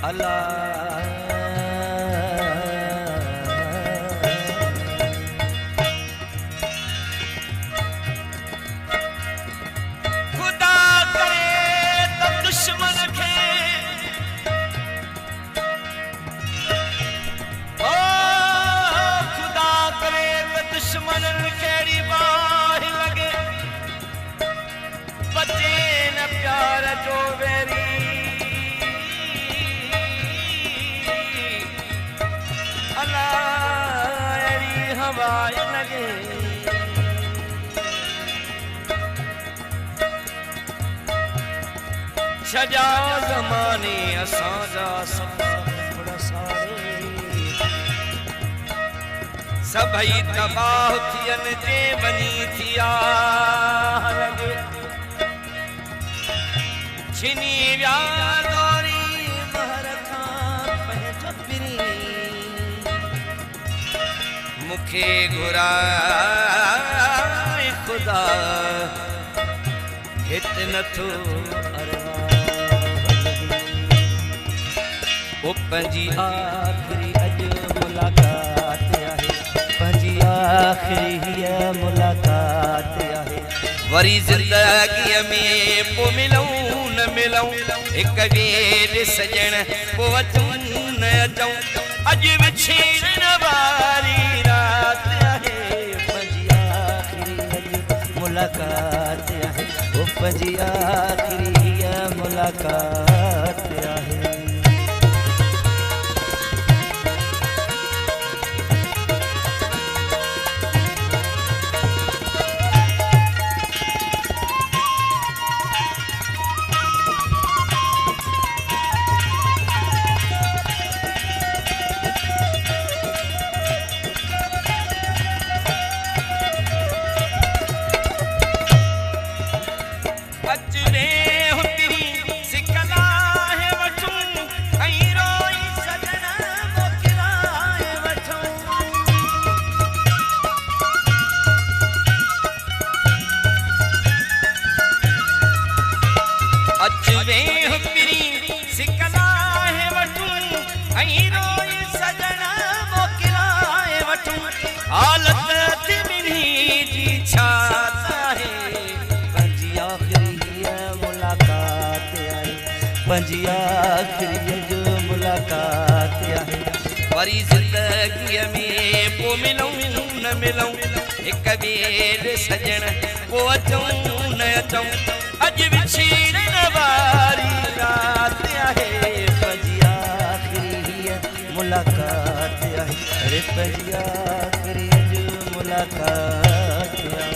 अल्लाह खुदा करे तो दुश्मन खे ओ खुदा करे तो दुश्मन केड़ी बाह लगे बचे न प्यार जो वेरी हवाए लगे छजा ज़माने असांजा सफ़र सारे सभई तबाह थियन जे वनी थिया लगे छिनी विया दौरी महर खां पंहिंजो पिरी मुखे घुराए खुदा हित नथो ओ पंजी आखिरी अज मुलाकात आहे पंजी आखिरी हिय मुलाकात आहे वरी जिंदगी में पो मिलूं न मिलूं एक वेर सजण पो अचूं न अचूं अज विछड़न वारी रात आहे पंजी आखिरी अज मुलाकात आहे ओ पंजी आखिरी हिय मुलाकात आहे पंजी आखिरी जो मुलाकात आहे वरी जिंदगी में पो मिलूं न मिलूं एक वेर सजण पो अचूं न अचूं अज विछड़न वारी रात आहे पंजी आखिरी मुलाकात आहे अरे पंजी आखिरी जो मुलाकात आहे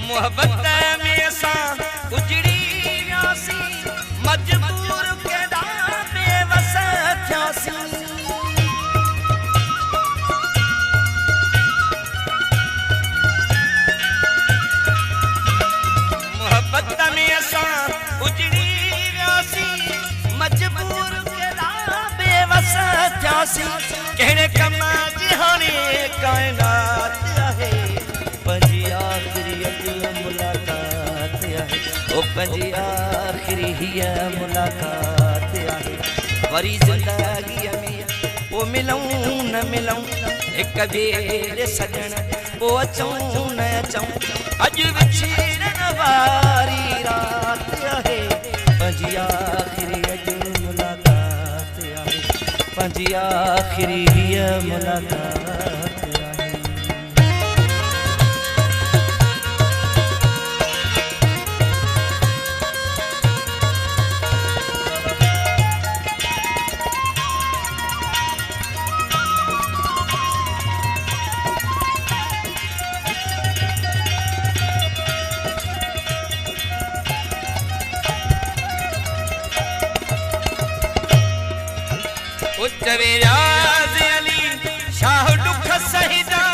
मोहब्बत में असां उजड़ी वियासी मजबूर केॾा बेवस थियासी मोहब्बत में असां उजड़ी वियासी मजबूर केॾा बेवस थियासी कहिड़े कम जी हाणे काइनात आहे पंजी आखिरी मुलाकात आहे ओ पंजी आखिरी हिय मुलाकात आहे वरी जिंदगी में पो मिलूं न मिलूं एक वेर सजण पो अचूं न अचूं अज विछड़न वारी रात आहे पंजी आखिरी अज मुलाकात आहे पंजी आखिरी हिय मुलाकात उच्च विराज अली शाह दुख सहिदा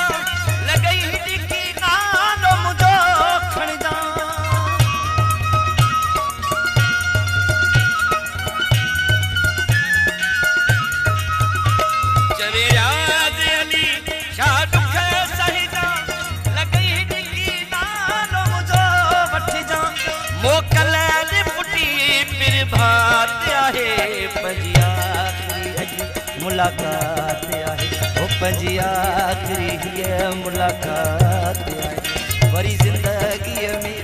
भात आहे पंजी आखिरी अज मुलाकात आहे ओ पंजी आखिरी हीअ मुलाकात आहे वरी ज़िंदगीअ में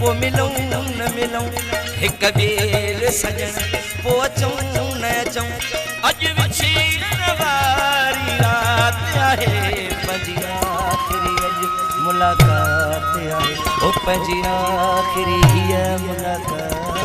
पोइ मिलूं न मिलूं हिक ॿिए सजण पोइ अचूं न अचूं अॼु विछीण वारी रात आहे पंजी आखिरी अॼु मुलाकात आहे ओ पंजी आखिरी हीअ मुलाकात